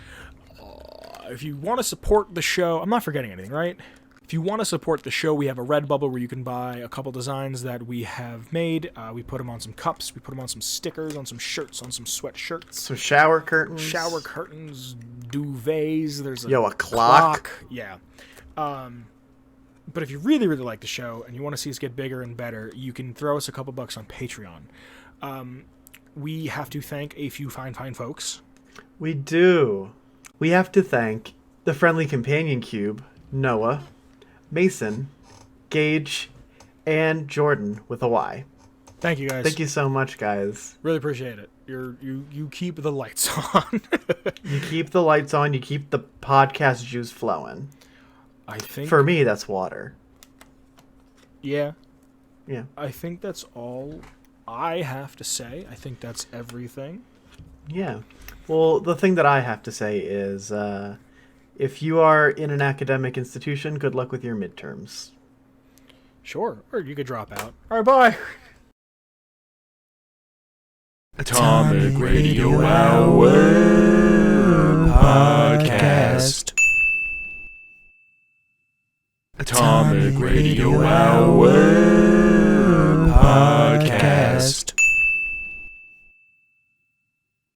If you want to support the show, I'm not forgetting anything, right? If you want to support the show, we have a Redbubble where you can buy a couple designs that we have made. We put them on some cups, we put them on some stickers, on some shirts, on some sweatshirts. Some shower curtains. Shower curtains, duvets. There's a clock. Yeah. But if you really, really like the show and you want to see us get bigger and better, you can throw us a couple bucks on Patreon. We have to thank a few fine folks. We do. We have to thank the Friendly Companion Cube, Noah, Mason, Gage, and Jordan with a Y. Thank you, guys. Thank you so much, guys. Really appreciate it. You keep the lights on. You keep the lights on. You keep the podcast juice flowing. I think For me, that's water. Yeah. Yeah. I think that's all I have to say. I think that's everything. Yeah. Well, the thing that I have to say is, if you are in an academic institution, good luck with your midterms. Sure. Or you could drop out. All right, bye. Atomic Radio Hour Podcast. Atomic Radio Hour